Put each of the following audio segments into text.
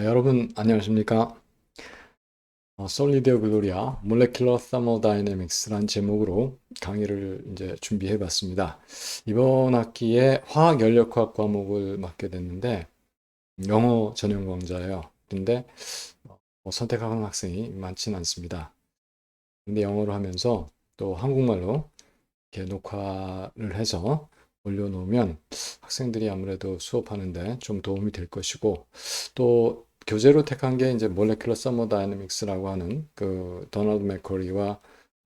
여러분 안녕하십니까? 솔리드 글로리아 몰레큘러 터모다이내믹스란 제목으로 강의를 이제 준비해 봤습니다. 이번 학기에 화학 연력화학 과목을 맡게 됐는데 영어 전형 강좌예요. 근데 선택하는 학생이 많지는 않습니다. 근데 영어로 하면서 또 한국말로 이렇게 녹화를 해서 올려놓으면 학생들이 아무래도 수업하는데 좀 도움이 될 것이고, 또 교재로 택한 게 이제 몰레큘러 서머다이내믹스라고 하는 그 도널드 맥커리와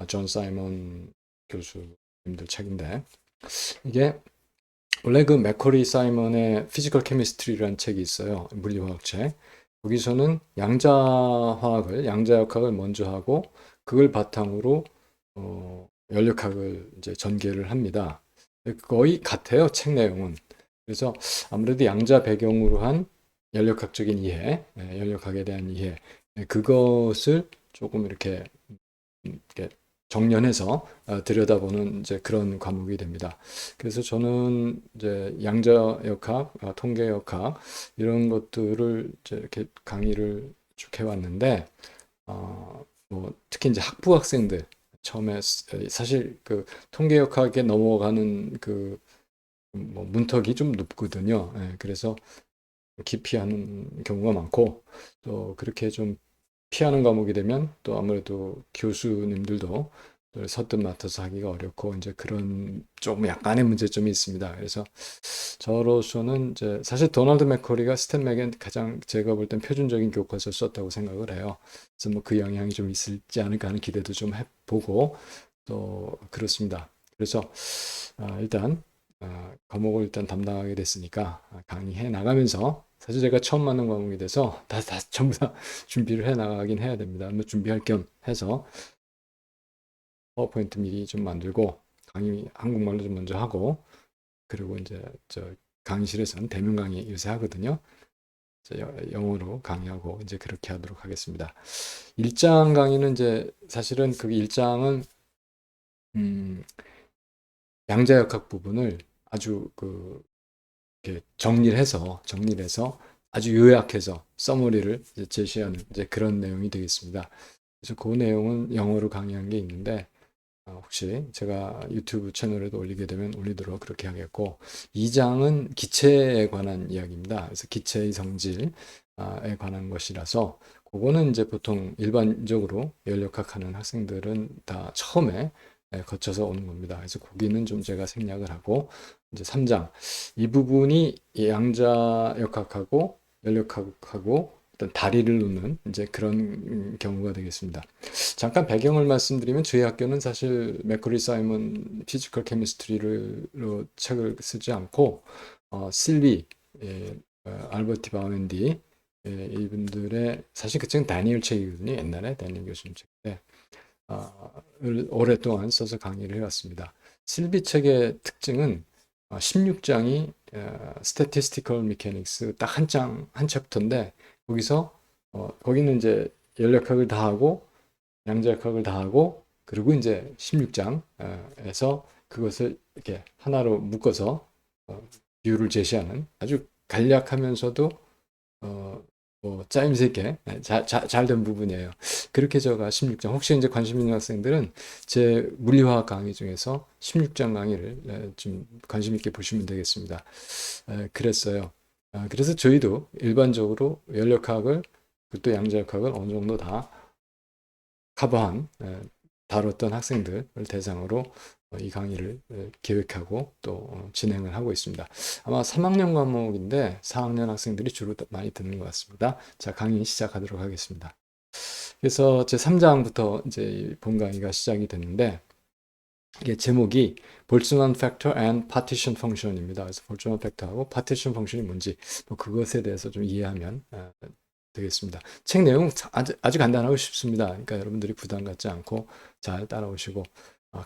존 사이먼 교수님들 책인데, 이게 원래 그 맥커리 사이먼의 피지컬 케미스트리라는 책이 있어요. 물리화학책. 거기서는 양자역학을 먼저 하고 그걸 바탕으로 연력학을 이제 전개를 합니다. 거의 같아요, 책 내용은. 그래서 아무래도 양자 배경으로 한 연력학적인 이해, 연력학에 대한 이해, 그것을 조금 이렇게 정연해서 들여다보는 이제 그런 과목이 됩니다. 그래서 저는 이제 양자역학, 통계역학 이런 것들을 이제 이렇게 강의를 쭉 해왔는데, 뭐 특히 이제 학부 학생들 처음에 사실 그 통계역학에 넘어가는 그 뭐 문턱이 좀 높거든요. 그래서 기피하는 경우가 많고, 또 그렇게 좀 피하는 과목이 되면 또 아무래도 교수님들도 서뜻 맡아서 하기가 어렵고 이제 그런 좀 약간의 문제점이 있습니다. 그래서 저로서는 이제 사실 도널드 맥커리가 스탠맥엔 가장 제가 볼 땐 표준적인 교과서를 썼다고 생각을 해요. 그래서 뭐 그 영향이 좀 있을지 않을까 하는 기대도 좀 해보고 또 그렇습니다. 그래서 일단 과목을 일단 담당하게 됐으니까 강의해 나가면서 사실 제가 처음 맞는 과목이 돼서 다 전부 다 준비를 해 나가긴 해야 됩니다. 뭐 준비할 겸 해서 파워포인트 미리 좀 만들고 강의 한국말로 좀 먼저 하고 그리고 이제 저 강의실에서는 대면 강의 요새 하거든요. 그래서 영어로 강의하고 이제 그렇게 하도록 하겠습니다. 일장 강의는 이제 사실은 그 일장은 음, 양자역학 부분을 아주 이렇게 정리를 해서 아주 요약해서 서머리를 이제 제시하는 이제 그런 내용이 되겠습니다. 그래서 그 내용은 영어로 강의한 게 있는데 혹시 제가 유튜브 채널에도 올리게 되면 올리도록 그렇게 하겠고, 2장은 기체에 관한 이야기입니다. 그래서 기체의 성질에 관한 것이라서 그거는 이제 보통 일반적으로 연력학 하는 학생들은 다 처음에 거쳐서 오는 겁니다. 그래서 거기는 좀 제가 생략을 하고 이제 3장 이 부분이 양자역학하고 연력학하고 어떤 다리를 놓는 이제 그런 경우가 되겠습니다. 잠깐 배경을 말씀드리면 저희 학교는 사실 맥커리 사이먼 피지컬 케미스트리로 책을 쓰지 않고 실비, 알버티 바운디 이분들의 사실 그 책은 다니엘 책이거든요. 옛날에 다니엘 교수님 책인데 을 오랫동안 써서 강의를 해왔습니다. 실비 책의 특징은 16장이 Statistical Mechanics 딱 한 장, 한 챕터인데 거기서 거기는 이제 연력학을 다 하고 양자역학을 다 하고 그리고 이제 16장에서 그것을 이렇게 하나로 묶어서 비율을 제시하는 아주 간략하면서도 어, 뭐 짜임새 있게 잘된 부분이에요. 그렇게 제가 16장 혹시 이제 관심 있는 학생들은 제 물리화학 강의 중에서 16장 강의를 좀 관심 있게 보시면 되겠습니다. 그랬어요. 그래서 저희도 일반적으로 연력학을 또 양자역학을 어느 정도 다 커버한 다뤘던 학생들을 대상으로 이 강의를 계획하고 또 진행을 하고 있습니다. 아마 3학년 과목인데 4학년 학생들이 주로 많이 듣는 것 같습니다. 자, 강의 시작하도록 하겠습니다. 그래서 제 3장부터 이제 본 강의가 시작이 됐는데 이게 제목이 볼츠만 팩터 and 파티션 펑션입니다. 그래서 볼츠만 팩터하고 파티션 펑션이 뭔지 또 그것에 대해서 좀 이해하면 되겠습니다. 책 내용 아주 간단하고 쉽습니다. 그러니까 여러분들이 부담 갖지 않고 잘 따라오시고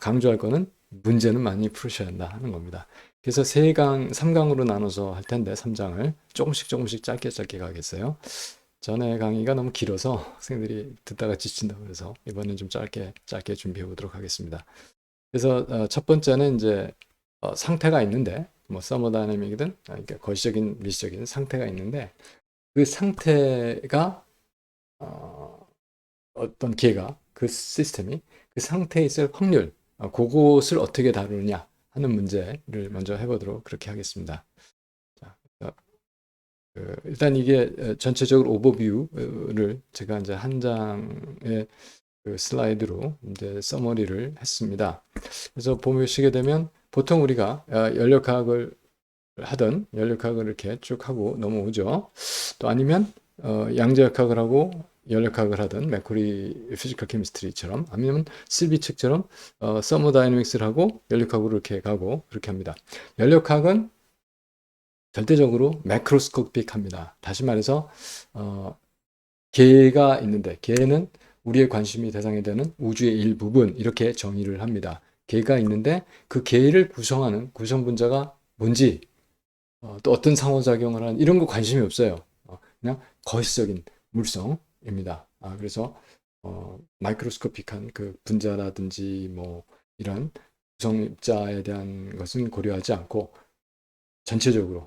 강조할 거는 문제는 많이 풀으셔야 한다 하는 겁니다. 그래서 3강으로 나눠서 할 텐데 3장을 조금씩 짧게 가겠어요. 전에 강의가 너무 길어서 학생들이 듣다가 지친다고 그래서 이번엔 좀 짧게 준비해 보도록 하겠습니다. 그래서 첫 번째는 이제 상태가 있는데 뭐 서머다이내믹이든 그러니까 거시적인 미시적인 상태가 있는데 그 상태가 어떤 기회가 그 시스템이 그 상태에 있을 확률 그것을 어떻게 다루느냐 하는 문제를 먼저 해보도록 그렇게 하겠습니다. 자, 일단 이게 전체적으로 오버뷰를 제가 이제 한 장의 그 슬라이드로 이제 서머리를 했습니다. 그래서 보시게 되면 보통 우리가 연력학을 하던 연력학을 이렇게 쭉 하고 넘어오죠. 또 아니면 양자역학을 하고 연력학을 하던 맥쿼리 피지컬 케미스트리처럼 아니면 실비 책처럼 서머다이내믹스를 하고 연력학으로 이렇게 가고 그렇게 합니다. 연력학은 절대적으로 매크로스코픽합니다. 다시 말해서 개가 있는데 개는 우리의 관심이 대상이 되는 우주의 일부분 이렇게 정의를 합니다. 개가 있는데 그 개를 구성하는 구성분자가 뭔지 또 어떤 상호작용을 하는 이런 거 관심이 없어요. 그냥 거시적인 물성입니다. 그래서 마이크로스코픽한 그 분자라든지 뭐 이런 구성입자에 대한 것은 고려하지 않고 전체적으로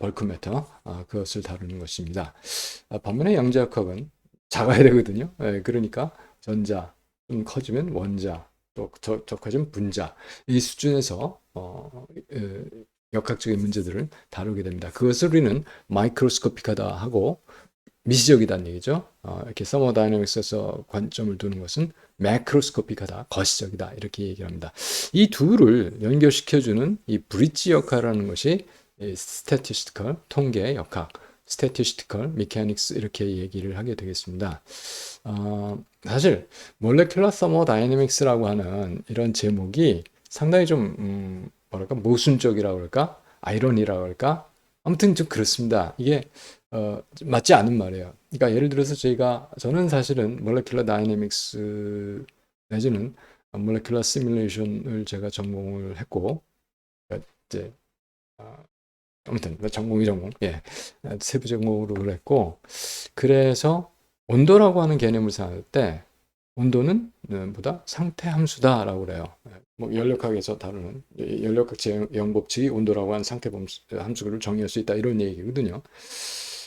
벌크 매터 그것을 다루는 것입니다. 반면에 양자역학은 작아야 되거든요. 그러니까 전자 좀 커지면 원자 또 커지면 분자 이 수준에서 역학적인 문제들을 다루게 됩니다. 그것을 우리는 마이크로스코픽하다 하고 미시적이다는 얘기죠. 이렇게 서머다이내믹스에서 관점을 두는 것은 매크로스코픽하다, 거시적이다 이렇게 얘기를 합니다. 이 둘을 연결시켜주는 이 브릿지 역할이라는 것이 스태티스티컬, 통계 역학, 스태티스티컬, 미케닉스 이렇게 얘기를 하게 되겠습니다. 사실 몰레큘러 서머다이내믹스라고 하는 이런 제목이 상당히 좀 뭐랄까 모순적이라고 할까 아이러니라고 할까 아무튼 좀 그렇습니다. 이게 맞지 않은 말이에요. 그러니까 예를 들어서 저는 사실은 몰레큘러 다이내믹스 내지는 몰레큘러 시뮬레이션을 제가 전공을 했고 이제 아무튼 전공 예 세부 전공으로 그랬고 그래서 온도라고 하는 개념을 생각할 때 온도는 보다 상태 함수다라고 그래요. 뭐 연력학에서 다루는 연력학 제형 법칙이 온도라고 하는 상태 함수를 정의할 수 있다 이런 얘기거든요.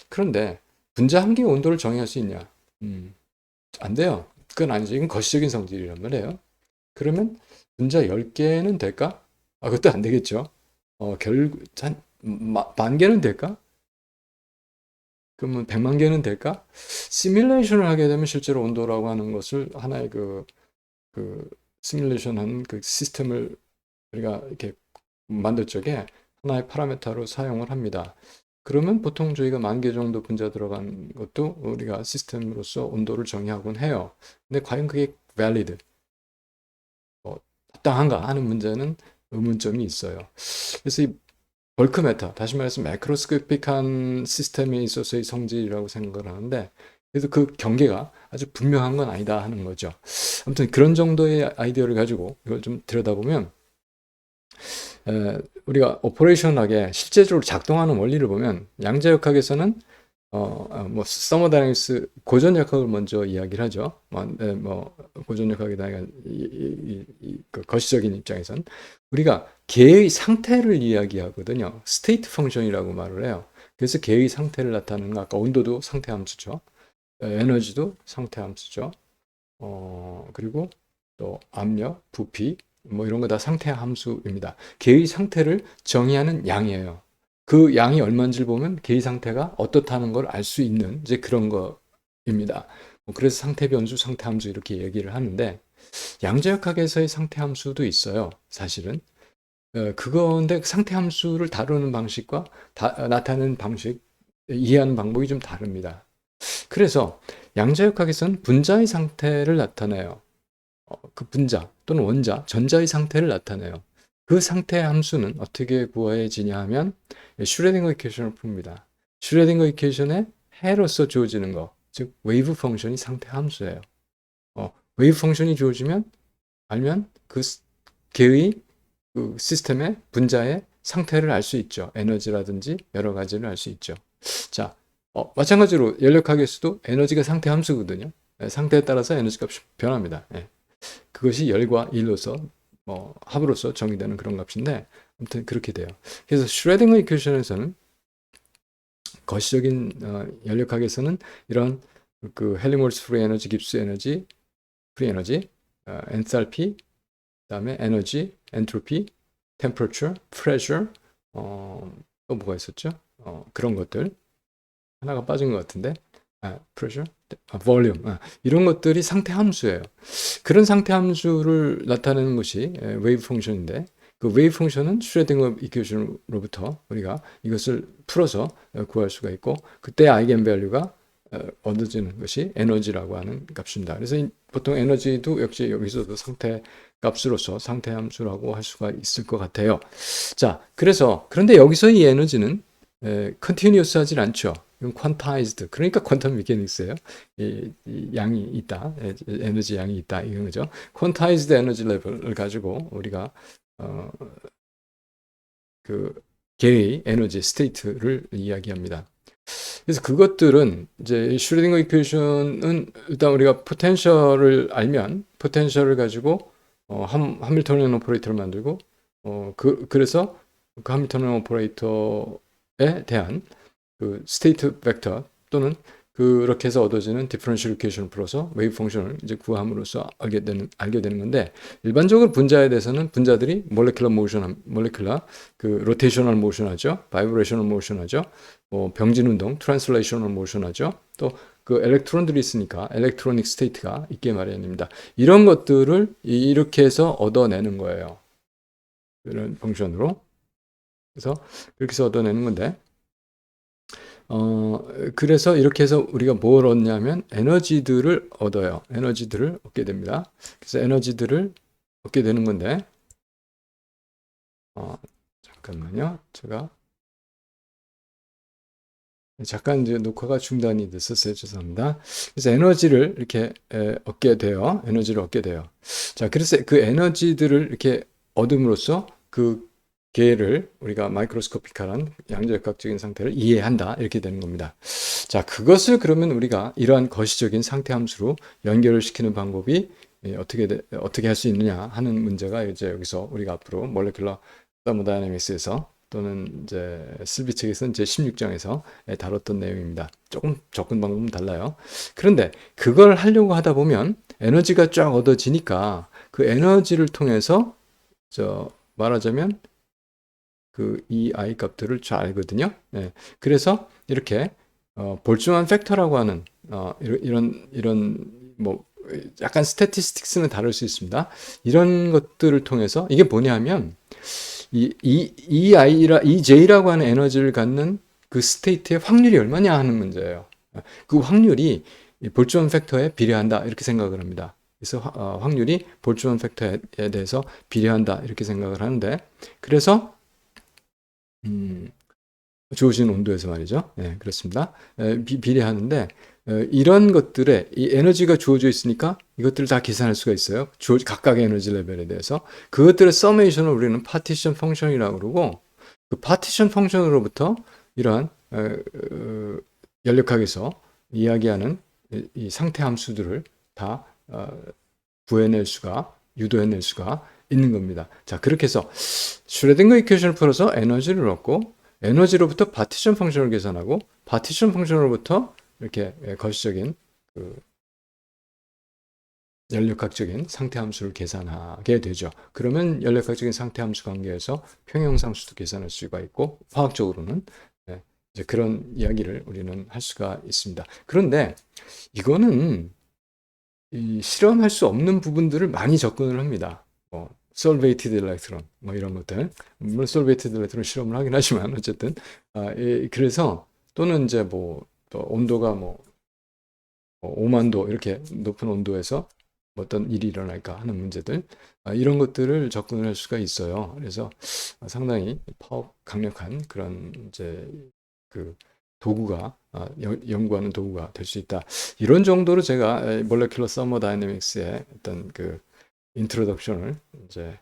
그런데 분자 한 개의 온도를 정의할 수 있냐? 안 돼요. 그건 아니죠. 이건 거시적인 성질이란 말이에요. 그러면 분자 10개는 될까? 그것도 안 되겠죠. 결국 만 개는 될까? 그러면 100만 개는 될까? 시뮬레이션을 하게 되면 실제로 온도라고 하는 것을 하나의 그 시뮬레이션 한 그 시스템을 우리가 이렇게 만들 적에 하나의 파라미터로 사용을 합니다. 그러면 보통 저희가 10,000개 정도 분자 들어간 것도 우리가 시스템으로서 온도를 정의하곤 해요. 근데 과연 그게 valid, 합당한가 하는 문제는 의문점이 있어요. 그래서 이 벌크 매터, 다시 말해서 매크로스코픽한 시스템에 있어서의 성질이라고 생각을 하는데 그래서 그 경계가 아주 분명한 건 아니다 하는 거죠. 아무튼 그런 정도의 아이디어를 가지고 이걸 좀 들여다보면 우리가 오퍼레이션하게 실제적으로 작동하는 원리를 보면 양자역학에서는 뭐 서머다이내믹스 고전역학을 먼저 이야기를 하죠. 뭐 고전역학이다 그 거시적인 입장에선 우리가 개의 상태를 이야기하거든요. 스테이트 펑션이라고 말을 해요. 그래서 개의 상태를 나타내는 거 아까 온도도 상태 함수죠. 에너지도 상태 함수죠. 그리고 또 압력, 부피 뭐 이런 거 다 상태 함수입니다. 개의 상태를 정의하는 양이에요. 그 양이 얼마인지를 보면 개의 상태가 어떻다는 걸 알 수 있는 이제 그런 거입니다. 그래서 상태 변수, 상태 함수 이렇게 얘기를 하는데 양자역학에서의 상태 함수도 있어요. 사실은 그건데 상태 함수를 다루는 방식과 나타내는 방식, 이해하는 방법이 좀 다릅니다. 그래서 양자역학에서는 분자의 상태를 나타내요. 그 분자 또는 원자, 전자의 상태를 나타내요. 그 상태 함수는 어떻게 구해지냐 하면 슈레딩거 이퀘이션을 풉니다. 슈레딩거 이퀘이션의 해로서 주어지는 거, 즉 웨이브 펑션이 상태 함수예요. 웨이브 펑션이 주어지면 알면 그 개의 그 시스템의 분자의 상태를 알 수 있죠. 에너지라든지 여러 가지를 알 수 있죠. 자, 마찬가지로 연력학에서도 에너지가 상태 함수거든요. 상태에 따라서 에너지 값이 변합니다. 그것이 열과 일로서 합으로서 정의되는 그런 값인데 아무튼 그렇게 돼요. 그래서 슈레딩거 이퀘이션에서는 거시적인 연력학에서는 이런 그 헬리몰스 프리 에너지, 깁스 에너지, 프리 에너지, 엔탈피, 그다음에 에너지, 엔트로피, 템퍼처, 프레셔, 또 뭐가 있었죠? 그런 것들 하나가 빠진 것 같은데, 프레셔, 볼륨, 이런 것들이 상태 함수예요. 그런 상태 함수를 나타내는 것이 웨이브 펑션인데, 그 웨이브 펑션은 슈레딩거 이퀘이션으로부터 우리가 이것을 풀어서 구할 수가 있고, 그때 아이겐밸류가 얻어지는 것이 에너지라고 하는 값입니다. 그래서 보통 에너지도 역시 여기서도 상태 값으로서 상태 함수라고 할 수가 있을 것 같아요. 자, 그런데 여기서 이 에너지는 컨티뉴어스 하진 않죠. 이건 퀀타이즈드. 그러니까 퀀텀 미케닉스예요. 이 양이 있다. 에너지 양이 있다. 이런 거죠. 퀀타이즈드 에너지 레벨을 가지고 우리가 그 개의 에너지 스테이트를 이야기합니다. 그래서 그것들은 이제 슈레딩거 이퀘이션은 일단 우리가 포텐셜을 알면 포텐셜을 가지고 하밀토니안 오퍼레이터를 만들고 그래서 그 하밀토니안 오퍼레이터에 대한 그 스테이트 벡터 또는 그렇게 해서 얻어지는 디퍼런셜 이퀘이션을 풀어서 웨이브 펑션을 이제 구함으로써 알게 되는 건데, 일반적으로 분자에 대해서는 분자들이 몰레큘러 그 로테이셔널 모션 하죠, 바이브레이셔널 모션 하죠, 병진 운동, 트랜슬레이셔널 모션 하죠, 또 그 엘렉트론들이 있으니까 엘렉트로닉 스테이트가 있게 마련입니다. 이런 것들을 이렇게 해서 얻어내는 거예요. 이런 펑션으로. 그래서 그렇게 해서 얻어내는 건데, 그래서 이렇게 해서 우리가 뭘 얻냐면 에너지들을 얻어요. 에너지들을 얻게 됩니다. 그래서 에너지들을 얻게 되는 건데, 잠깐만요. 제가 잠깐 이제 녹화가 중단이 됐었어요. 죄송합니다. 그래서 에너지를 이렇게 얻게 돼요. 에너지를 얻게 돼요. 자, 그래서 그 에너지들을 이렇게 얻음으로써 그 개를 우리가 마이크로스코픽한 양자역학적인 상태를 이해한다. 이렇게 되는 겁니다. 자, 그것을 그러면 우리가 이러한 거시적인 상태 함수로 연결을 시키는 방법이 어떻게 할 수 있느냐 하는 문제가 이제 여기서 우리가 앞으로 몰레큘러 서머다이내믹스에서 또는 이제 슬비 책에서는 제 16장에서 다뤘던 내용입니다. 조금 접근 방법은 달라요. 그런데 그걸 하려고 하다 보면 에너지가 쫙 얻어지니까 그 에너지를 통해서 말하자면 그 이 I 값들을 잘 알거든요. 그래서 이렇게 볼츠만 팩터라고 하는 이런 뭐 약간 스태티스틱스는 다를 수 있습니다. 이런 것들을 통해서 이게 뭐냐면 이 J라고 하는 에너지를 갖는 그 스테이트의 확률이 얼마냐 하는 문제예요. 그 확률이 볼츠만 팩터에 비례한다 이렇게 생각을 합니다. 그래서 확률이 볼츠만 팩터에 대해서 비례한다 이렇게 생각을 하는데, 그래서 주어진 온도에서 말이죠. 네, 그렇습니다. 비례하는데 이런 것들에 이 에너지가 주어져 있으니까 이것들을 다 계산할 수가 있어요. 각각의 에너지 레벨에 대해서. 그것들의 서메이션을 우리는 파티션 펑션이라고 그러고, 그 파티션 펑션으로부터 이러한 연력학에서 이야기하는 이 상태 함수들을 다 구해낼 수가, 유도해낼 수가 있는 겁니다. 자, 그렇게 해서 슈레딩거 이퀘이션을 풀어서 에너지를 얻고, 에너지로부터 파티션 펑션을 계산하고, 파티션 펑션으로부터 이렇게 거시적인 그 연력학적인 상태 함수를 계산하게 되죠. 그러면 연력학적인 상태 함수 관계에서 평형상수도 계산할 수가 있고, 화학적으로는 이제 그런 이야기를 우리는 할 수가 있습니다. 그런데 이거는 실험할 수 없는 부분들을 많이 접근을 합니다. 솔베이티드 일렉트론 뭐 이런 것들, 물론 솔베이티드 일렉트론 실험을 하긴 하지만 어쨌든 그래서 또는 이제 또 온도가 5만 도 이렇게 높은 온도에서 어떤 일이 일어날까 하는 문제들, 이런 것들을 접근을 할 수가 있어요. 그래서 상당히 강력한 그런 이제 그 도구가 연구하는 도구가 될 수 있다. 이런 정도로 제가 몰레큘러 서머다이내믹스의 어떤 그 인트로덕션을 이제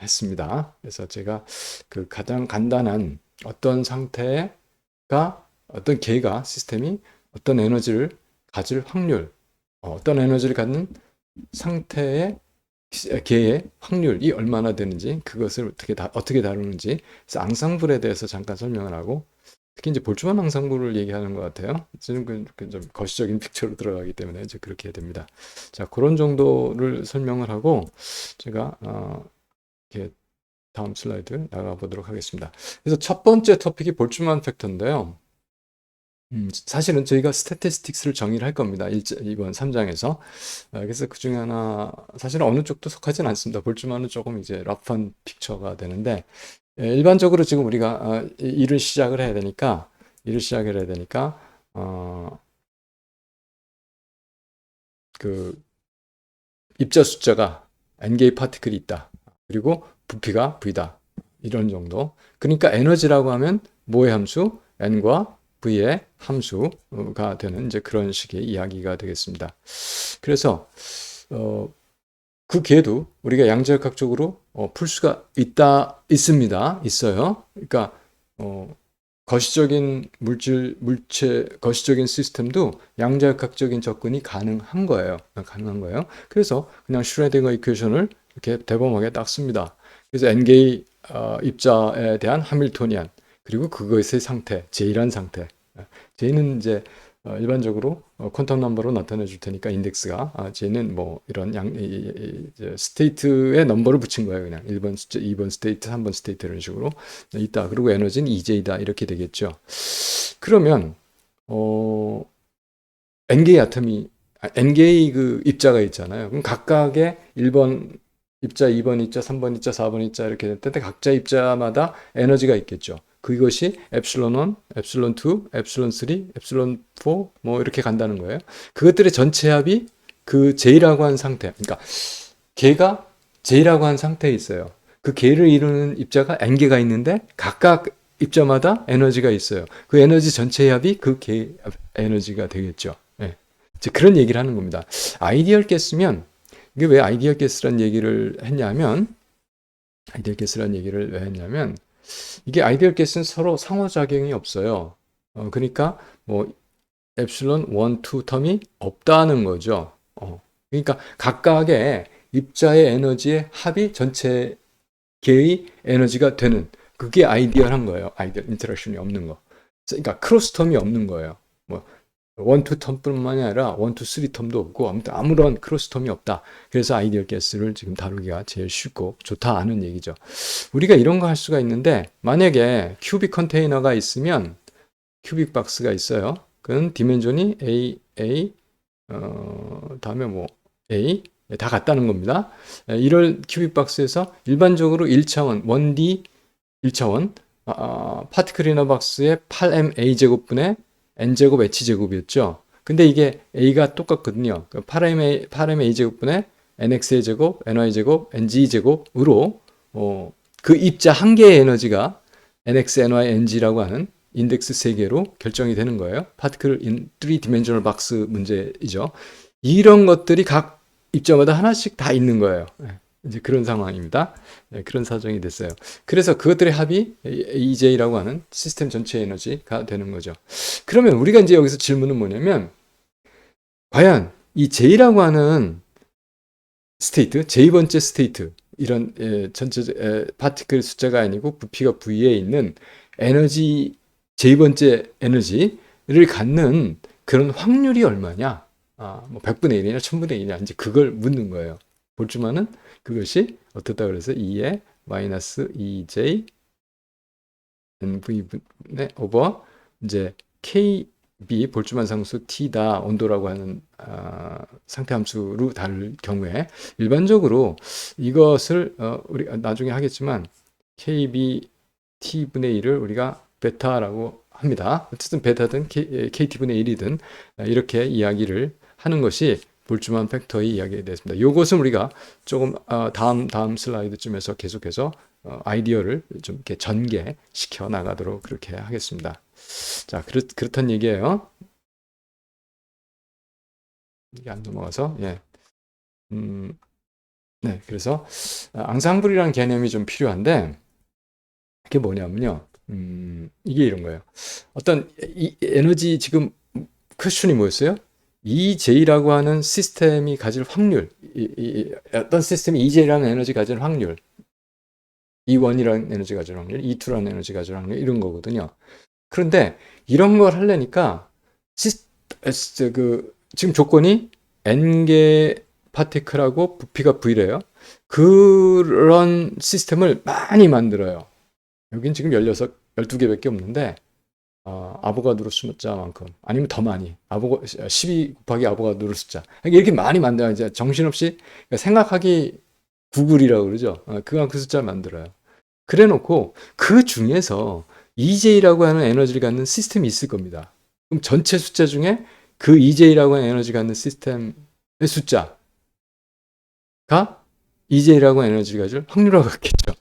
했습니다. 그래서 제가 그 가장 간단한 어떤 상태가 어떤 계가 시스템이 어떤 에너지를 가질 확률, 어떤 에너지를 갖는 상태의 계의 확률이 얼마나 되는지, 그것을 어떻게 다루는지, 그래서 앙상블에 대해서 잠깐 설명을 하고, 특히 이제 볼츠만 항상부를 얘기하는 것 같아요. 저는 좀 거시적인 픽처로 들어가기 때문에 이제 그렇게 해야 됩니다. 자, 그런 정도를 설명을 하고 제가 이렇게 다음 슬라이드 나가 보도록 하겠습니다. 그래서 첫 번째 토픽이 볼츠만 팩터인데요. 사실은 저희가 스태티스틱스를 정의를 할 겁니다. 이번 3장에서. 그래서 그 중에 하나, 사실은 어느 쪽도 속하진 않습니다. 볼츠만은 조금 이제 러프한 픽처가 되는데, 일반적으로 지금 우리가 일을 시작을 해야 되니까, 어, 그 입자 숫자가 n개의 파티클이 있다. 그리고 부피가 v다. 이런 정도. 그러니까 에너지라고 하면 뭐의 함수? n과 v의 함수가 되는 이제 그런 식의 이야기가 되겠습니다. 그래서 그 개도 우리가 양자역학적으로 풀 수가 있어요. 그러니까 거시적인 거시적인 시스템도 양자역학적인 접근이 가능한 거예요. 그래서 그냥 슈레딩거 이퀘이션을 이렇게 대범하게 딱 씁니다. 그래서 n개의 입자에 대한 하밀토니안, 그리고 그것의 상태, J란 상태. J는 이제 일반적으로 퀀텀 넘버로 나타내 줄 테니까 인덱스가 J는 뭐 이런 스테이트의 넘버를 붙인 거예요. 그냥 1번 숫자, 2번 스테이트, 3번 스테이트 이런 식으로 있다. 그리고 에너지는 EJ다 이렇게 되겠죠. 그러면 n개의 n개의 그 입자가 있잖아요. 그럼 각각의 1번 입자, 2번 입자, 3번 입자, 4번 입자 이렇게 될 때 각자 입자마다 에너지가 있겠죠. 그것이 epsilon 1, epsilon 2, epsilon 3, epsilon 4 뭐 이렇게 간다는 거예요. 그것들의 전체 합이 그 J라고 한 상태. 그러니까 개가 J라고 한 상태에 있어요. 그 개를 이루는 입자가 n개가 있는데 각각 입자마다 에너지가 있어요. 그 에너지 전체 합이 그 개 에너지가 되겠죠. 네. 이제 그런 얘기를 하는 겁니다. 아이디얼 가스면 이게 왜 아이디얼 가스란 얘기를 했냐면 이게 아이디얼 가스는 서로 상호작용이 없어요. 그러니까 뭐 엡실론 1, 2 텀이 없다는 거죠. 그러니까 각각의 입자의 에너지의 합이 전체 개의 에너지가 되는, 그게 아이디얼한 거예요. 아이디얼 인터랙션이 없는 거. 그러니까 크로스텀이 없는 거예요. 뭐 1, 2 텀뿐만이 아니라 1, 2, 3 텀도 없고 아무튼 아무런 크로스텀이 없다. 그래서 아이디얼 가스를 지금 다루기가 제일 쉽고 좋다 하는 얘기죠. 우리가 이런 거 할 수가 있는데, 만약에 큐빅 컨테이너가 있으면, 큐빅 박스가 있어요. 그건 디멘전이 A, 다음에 뭐 A 다 같다는 겁니다. 이럴 큐빅 박스에서 일반적으로 1차원, 1D 1차원 파티클 이너 박스의 8ma 제곱분의 n제곱 h제곱이었죠. 근데 이게 a가 똑같거든요. 8ma 제곱분의 nx의 제곱, ny 제곱, ng 제곱으로 그 입자 한 개의 에너지가 nx, ny, ng라고 하는 인덱스 3개로 결정이 되는 거예요. 파티클 인 3디멘셔널 박스 문제이죠. 이런 것들이 각 입자마다 하나씩 다 있는 거예요. 이제 그런 상황입니다. 그런 사정이 됐어요. 그래서 그것들의 합이 EJ라고 하는 시스템 전체 에너지가 되는 거죠. 그러면 우리가 이제 여기서 질문은 뭐냐면, 과연 이 J라고 하는 스테이트, J번째 스테이트, 이런 전체 파티클 숫자가 아니고 부피가 V에 있는 에너지, J번째 에너지를 갖는 그런 확률이 얼마냐? 뭐 100분의 1이냐 1000분의 1이냐 이제 그걸 묻는 거예요. 볼츠만은 그것이 어떻다 그래서 2의 마이너스 2j nv분의 오버 이제 kb 볼츠만 상수 t다 온도라고 하는 상태 함수로 다룰 경우에, 일반적으로 이것을 우리 나중에 하겠지만 kb t분의 1을 우리가 베타라고 합니다. 어쨌든 베타든 kt분의 1이든 이렇게 이야기를 하는 것이 볼츠만 팩터의 이야기에 대했습니다. 이것은 우리가 조금 다음 슬라이드쯤에서 계속해서 아이디어를 좀 이렇게 전개시켜 나가도록 그렇게 하겠습니다. 자, 그렇단 얘기예요. 이게 안 넘어가서 네, 그래서 앙상블이라는 개념이 좀 필요한데, 그게 뭐냐면요. 이게 이런 거예요. 어떤 이 에너지 지금 퀘스천이 뭐였어요? EJ라고 하는 시스템이 가질 확률, 어떤 시스템이 EJ라는 에너지 가질 확률, E1이라는 에너지 가질 확률, E2라는 에너지 가질 확률 이런 거거든요. 그런데 이런 걸 하려니까 지금 조건이 n개 파티클하고 부피가 v래요. 그런 시스템을 많이 만들어요. 여긴 지금 16, 12개밖에 없는데 아보가드로 숫자만큼 아니면 더 많이 12 곱하기 아보가드로 숫자 이렇게 많이 만들어요. 이제 정신없이 생각하기 구글이라고 그러죠. 그 숫자를 만들어요. 그래 놓고 그 중에서 EJ라고 하는 에너지를 갖는 시스템이 있을 겁니다. 그럼 전체 숫자 중에 그 EJ라고 하는 에너지를 갖는 시스템의 숫자가 EJ라고 하는 에너지를 가질 확률하고 같겠죠.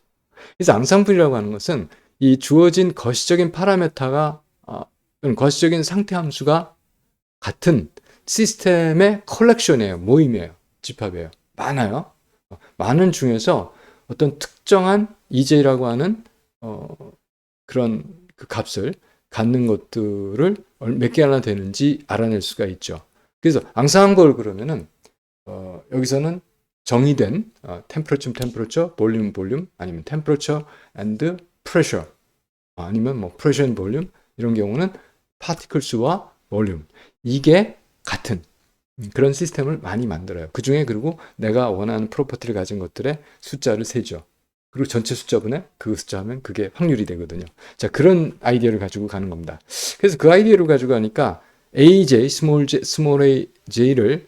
그래서 앙상블이라고 하는 것은 이 주어진 거시적인 파라메타가 거시적인 상태 함수가 같은 시스템의 컬렉션이에요. 모임이에요. 집합이에요. 많아요. 많은 중에서 어떤 특정한 EJ라고 하는 그런 그 값을 갖는 것들을 몇 개나 되는지 알아낼 수가 있죠. 그래서 앙상한 걸 그러면은 여기서는 정의된 temperature, volume 아니면 temperature and pressure 아니면 뭐 pressure and volume 이런 경우는 파티클수와 볼륨 이게 같은 그런 시스템을 많이 만들어요. 그 중에 그리고 내가 원하는 프로퍼티를 가진 것들의 숫자를 세죠. 그리고 전체 숫자분의 그 숫자하면 그게 확률이 되거든요. 자, 그런 아이디어를 가지고 가는 겁니다. 그래서 그 아이디어를 가지고 가니까 AJ, small a, j를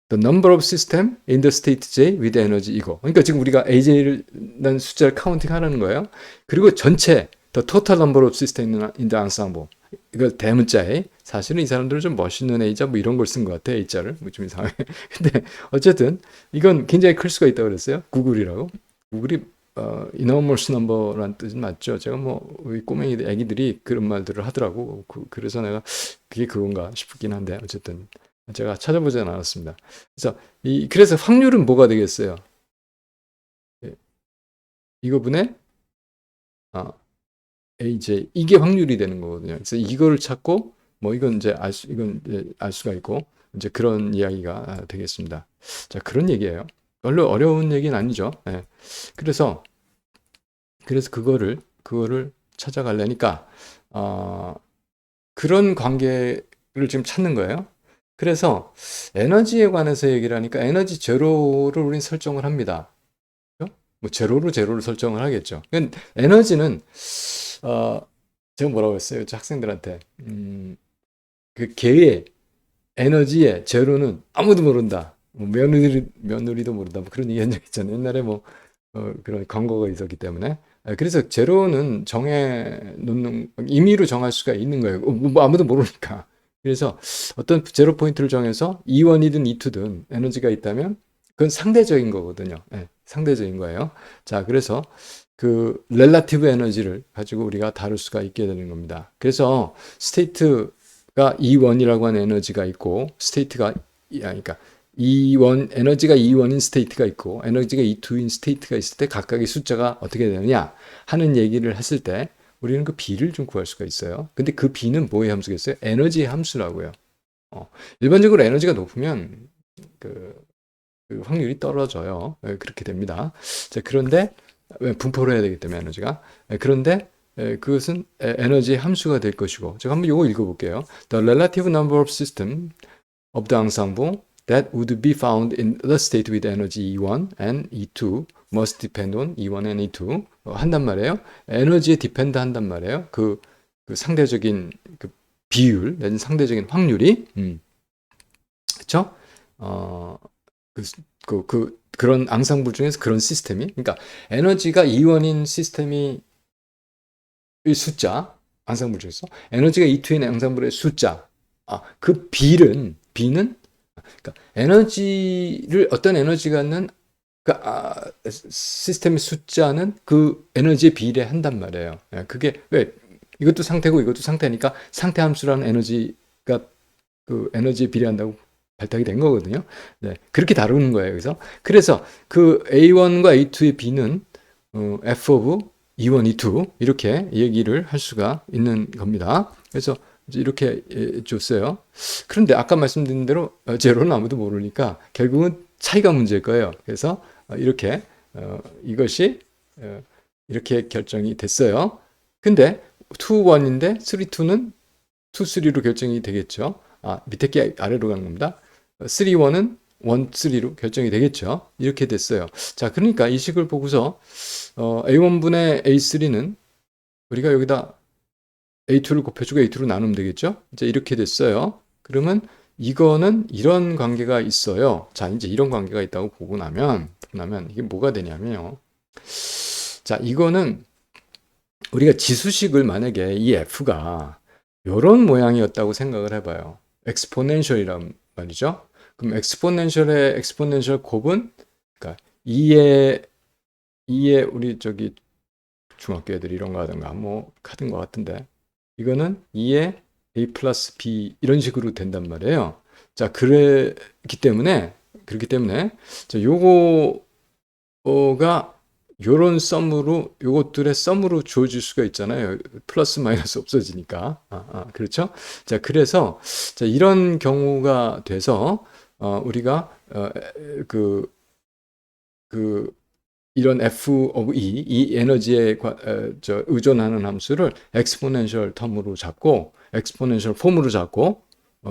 the number of system in the state J with energy 이거. 그러니까 지금 우리가 AJ를 난 숫자를 카운팅 하라는 거예요. 그리고 전체 the total number of system in the ensemble. 이걸 대문자에 사실은 이 사람들은 좀 멋있는 A자 뭐 이런 걸 쓴 것 같아 A자를 뭐 좀 이상해. 근데 어쨌든 이건 굉장히 클 수가 있다고 그랬어요. 구글이라고. 구글이 enormous number라는 뜻은 맞죠. 제가 뭐 우리 꼬맹이 애기들이 그런 말들을 하더라고. 그래서 내가 그게 그건가 싶긴 한데 어쨌든 제가 찾아보지는 않았습니다. 그래서 확률은 뭐가 되겠어요? 이거분의 AJ 이게 확률이 되는 거거든요. 그래서 이거를 찾고 뭐 이건 이제 이건 이제 알 수가 있고 이제 그런 이야기가 되겠습니다. 자, 그런 얘기예요. 별로 어려운 얘기는 아니죠. 네. 그래서 그거를 찾아가려니까 그런 관계를 지금 찾는 거예요. 그래서 에너지에 관해서 얘기를 하니까 에너지 제로를 우린 설정을 합니다. 뭐 제로를 설정을 하겠죠. 에너지는 제가 뭐라고 했어요? 저 학생들한테 그 개의 에너지의 제로는 아무도 모른다. 뭐 며느리도 모른다. 뭐 그런 얘기 한 적 있잖아요. 옛날에 뭐 그런 광고가 있었기 때문에. 그래서 제로는 정해 놓는 임의로 정할 수가 있는 거예요. 뭐 아무도 모르니까. 그래서 어떤 제로 포인트를 정해서 E1이든 E2든 에너지가 있다면 그건 상대적인 거거든요. 네, 상대적인 거예요. 자, 그래서 그 렐라티브 에너지를 가지고 우리가 다룰 수가 있게 되는 겁니다. 그래서 스테이트가 E1이라고 하는 에너지가 있고 스테이트가 그러니까 E1 에너지가 E1인 스테이트가 있고 에너지가 E2인 스테이트가 있을 때 각각의 숫자가 어떻게 되느냐 하는 얘기를 했을 때 우리는 그 B를 좀 구할 수가 있어요. 근데 그 B는 뭐의 함수겠어요? 에너지의 함수라고요. 일반적으로 에너지가 높으면 그 확률이 떨어져요. 그렇게 됩니다. 자, 그런데 분포를 해야 되기 때문에 에너지가 그런데 그것은 에너지의 함수가 될 것이고 제가 한번 이거 읽어볼게요. The relative number of system of the ensemble that would be found in the state with energy E1 and E2 must depend on E1 and E2 한단 말이에요. 에너지에 디펜드 한단 말이에요. 그 상대적인 그 비율 내지는 상대적인 확률이 그렇죠? 그런 앙상블 중에서 그런 시스템이 그러니까 에너지가 E1인 시스템이 숫자 앙상블 중에서 에너지가 E2인 앙상블의 숫자 그 B는 그러니까 에너지를 어떤 에너지가 있는 시스템의 숫자는 그 에너지에 비례한단 말이에요. 그게 왜 이것도 상태고 이것도 상태니까 상태 함수라는 에너지가 그 에너지에 비례한다고 발탁이 된 거거든요. 네, 그렇게 다루는 거예요. 그래서 그 A1과 A2의 B는 F of E1, E2 이렇게 얘기를 할 수가 있는 겁니다. 그래서 이렇게 줬어요. 그런데 아까 말씀드린 대로 제로는 아무도 모르니까 결국은 차이가 문제일 거예요. 그래서 이렇게 이것이 이렇게 결정이 됐어요. 근데 1인데 3, 2는 2, 3로 결정이 되겠죠. 밑에 게 아래로 가는 겁니다. 3, 1은 1, 3로 결정이 되겠죠. 이렇게 됐어요. 자, 그러니까 이 식을 보고서 A1분의 A3는 우리가 여기다 A2를 곱해주고 A2로 나누면 되겠죠. 이제 이렇게 됐어요. 그러면 이거는 이런 관계가 있어요. 자, 이제 이런 관계가 있다고 보고 나면 이게 뭐가 되냐면요. 자, 이거는 우리가 지수식을 만약에 이 f가 이런 모양이었다고 생각을 해봐요. 엑스포넨셜이란 말이죠. 그럼 엑스포넨셜의 엑스포넨셜 곱은 그러니까 2의 우리 저기 중학교 애들이 이런 거 하던가 뭐 하던 것 같은데 이거는 2의 a 플러스 b 이런 식으로 된단 말이에요. 자, 그렇기 때문에 자, 요거가 요런 썸으로 요것들의 썸으로 주어질 수가 있잖아요. 플러스 마이너스 없어지니까. 그렇죠? 자, 그래서 자, 이런 경우가 돼서 우리가 이런 f of 이 에너지에 의존하는 함수를 엑스포넨셜 텀으로 잡고 엑스포넨셜 폼으로 잡고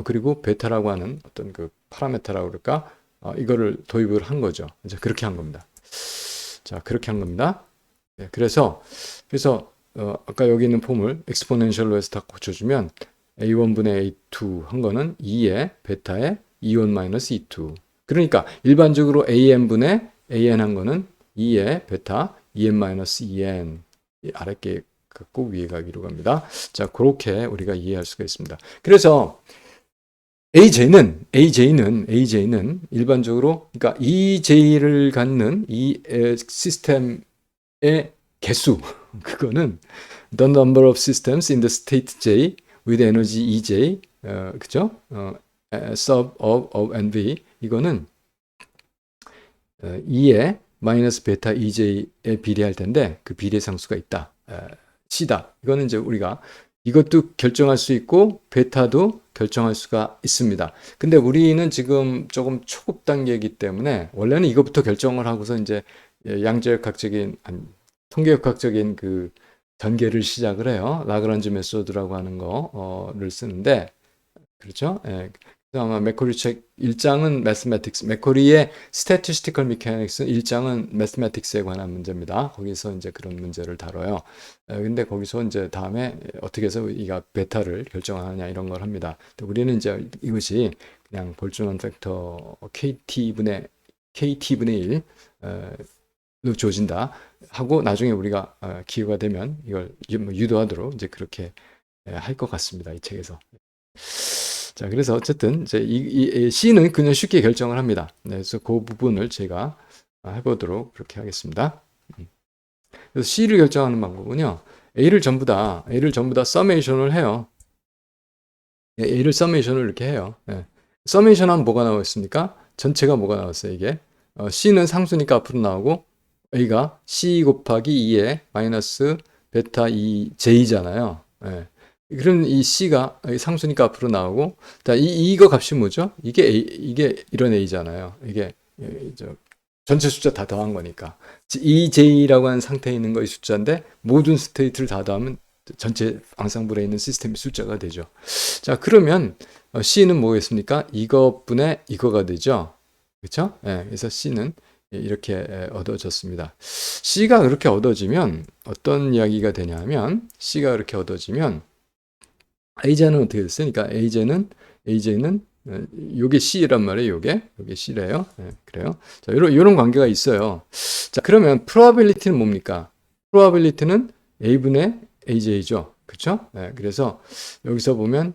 그리고 베타라고 하는 어떤 그 파라메타라고 그럴까 이거를 도입을 한 거죠. 이제 그렇게 한 겁니다. 자, 그렇게 한 겁니다. 네, 그래서 아까 여기 있는 폼을 엑스포넨셜로 해서 다 고쳐주면 a1분의 a2 한 거는 2의 베타의 e1 마이너스 e2. 그러니까 일반적으로 an분의 an 한 거는 2의 베타 en 마이너스 en 아랫게 갖고 위에 가기로 갑니다. 자, 그렇게 우리가 이해할 수가 있습니다. 그래서 AJ는 일반적으로 그러니까 EJ를 갖는 이 시스템의 개수 그거는 the number of systems in the state J with energy EJ 그죠? sub of NV 이거는 2의 마이너스 베타 EJ에 비례할 텐데 그 비례 상수가 있다. C다. 이거는 이제 우리가 이것도 결정할 수 있고 베타도 결정할 수가 있습니다. 근데 우리는 지금 조금 초급 단계이기 때문에 원래는 이것부터 결정을 하고서 이제 양자역학적인 통계역학적인 그 전개를 시작을 해요. 라그란지 메소드라고 하는 거를 쓰는데 그렇죠? 예. 아마 맥코리 책 1장은 매스매틱스, 맥코리의 스태티스티컬 미케닉스 1장은 매스매틱스에 관한 문제입니다. 거기서 이제 그런 문제를 다뤄요. 근데 거기서 이제 다음에 어떻게 해서 이가 베타를 결정하느냐 이런 걸 합니다. 우리는 이제 이것이 그냥 볼준원 팩터 KT분의 1로 주어진다 하고 나중에 우리가 기회가 되면 이걸 유도하도록 이제 그렇게 할 것 같습니다. 이 책에서. 자, 그래서 어쨌든 이제 이 C는 그냥 쉽게 결정을 합니다. 네, 그래서 그 부분을 제가 해보도록 그렇게 하겠습니다. 그래서 C를 결정하는 방법은요. A를 전부 다 서메이션을 해요. A를 서메이션을 이렇게 해요. 네. 서메이션 하면 뭐가 나오겠습니까? 전체가 뭐가 나왔어요, 이게? C는 상수니까 앞으로 나오고 A가 C 곱하기 2의 마이너스 베타 2J잖아요. 네. 그럼 이 C가 상수니까 앞으로 나오고, 자, 이거 값이 뭐죠? 이게 이런 A잖아요. 이게, 전체 숫자 다 더한 거니까. EJ라고 하는 상태에 있는 거의 숫자인데, 모든 스테이트를 다 더하면 전체 앙상블에 있는 시스템의 숫자가 되죠. 자, 그러면 C는 뭐겠습니까? 이것분의 이거가 되죠. 그렇죠? 예, 그래서 C는 이렇게 얻어졌습니다. C가 그렇게 얻어지면 어떤 이야기가 되냐면, C가 그렇게 얻어지면 AJ는 어떻게 됐어요? 그러니까 AJ는 요게 C란 말이에요. 요게 C래요. 네, 그래요. 자, 요런 관계가 있어요. 자, 그러면 probability는 뭡니까? probability는 A분의 AJ죠. 그렇죠? 네, 그래서 여기서 보면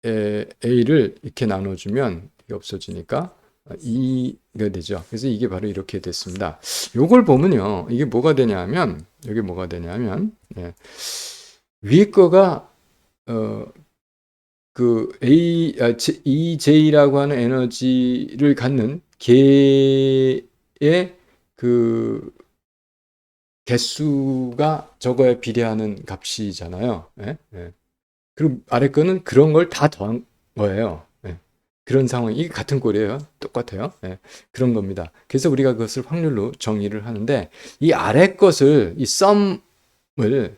A를 이렇게 나눠주면 이게 없어지니까 2가 되죠. 그래서 이게 바로 이렇게 됐습니다. 요걸 보면요. 이게 뭐가 되냐면 네, 위에 거가 EJ라고 하는 에너지를 갖는 개의 그 개수가 저거에 비례하는 값이잖아요. 예? 예. 그리고 아래 거는 그런 걸 다 더한 거예요. 예. 그런 상황, 이게 같은 꼴이에요. 똑같아요. 예. 그런 겁니다. 그래서 우리가 그것을 확률로 정의를 하는데, 이 아래 것을, 이 썸을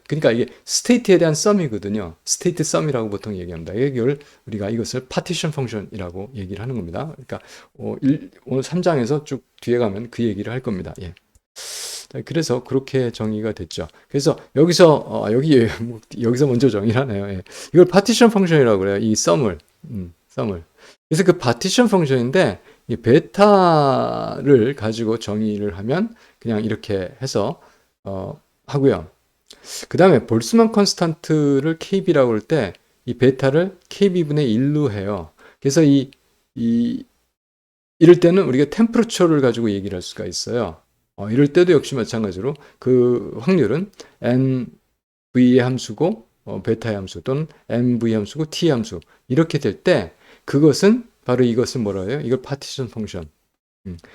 그러니까 이게 스테이트에 대한 썸이거든요. 스테이트 썸이라고 보통 얘기합니다. 이걸 우리가 이것을 파티션 펑션이라고 얘기를 하는 겁니다. 그러니까 오늘 3장에서 쭉 뒤에 가면 그 얘기를 할 겁니다. 예. 그래서 그렇게 정의가 됐죠. 그래서 여기서 여기서 먼저 정의를 하네요. 예. 이걸 파티션 펑션이라고 그래요. 이 썸을. 그래서 그 파티션 펑션인데 이 베타를 가지고 정의를 하면 그냥 이렇게 해서 하고요. 그 다음에 볼츠만 컨스탄트를 KB라고 할 때 이 베타를 KB분의 1로 해요. 그래서 이럴 때는 우리가 템퍼러처를 가지고 얘기를 할 수가 있어요. 이럴 때도 역시 마찬가지로 그 확률은 NV의 함수고 베타의 함수 또는 NV 함수고 T 함수 이렇게 될 때 그것은 바로 이것은 뭐라 해요? 이걸 파티션 펑션.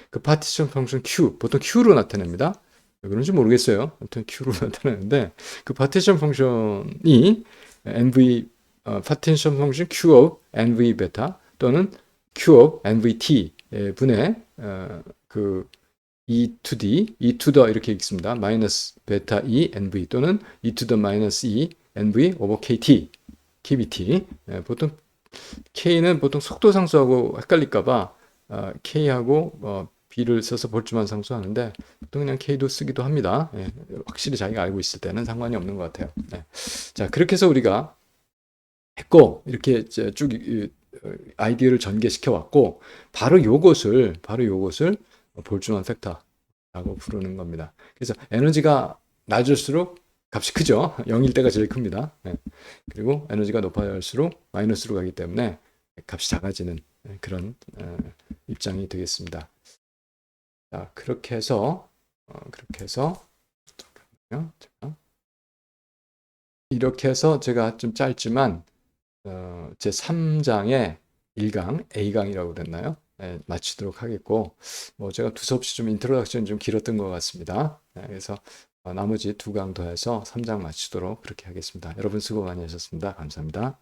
그 파티션 펑션 Q 보통 Q로 나타냅니다. 왜 그런지 모르겠어요. 아무튼 Q로 나타나는데 그 파티션 펑션이 NV 파티션 펑션 Q of NV 베타 또는 Q of NVT 분의 그 e to d, e to the 이렇게 읽습니다. 마이너스 베타 e NV 또는 e to the 마이너스 e NV over KT, KBT. 보통 K는 보통 속도 상수하고 헷갈릴까봐 K하고 B를 써서 볼츠만 상수하는데 보통 그냥 K도 쓰기도 합니다. 예, 확실히 자기가 알고 있을 때는 상관이 없는 것 같아요. 네. 자, 그렇게 해서 우리가 했고 이렇게 쭉 아이디어를 전개시켜 왔고 바로 요것을 볼츠만 팩터라고 부르는 겁니다. 그래서 에너지가 낮을수록 값이 크죠. 0일 때가 제일 큽니다. 네. 그리고 에너지가 높아질수록 마이너스로 가기 때문에 값이 작아지는 그런 입장이 되겠습니다. 자, 그렇게 해서 이렇게 해서 제가 좀 짧지만 제 3장의 1강 A강이라고 그랬나요? 네, 마치도록 하겠고 제가 두서없이 좀 인트로덕션이 좀 길었던 것 같습니다. 네, 그래서 나머지 2강 더해서 3장 마치도록 그렇게 하겠습니다. 여러분 수고 많이 하셨습니다. 감사합니다.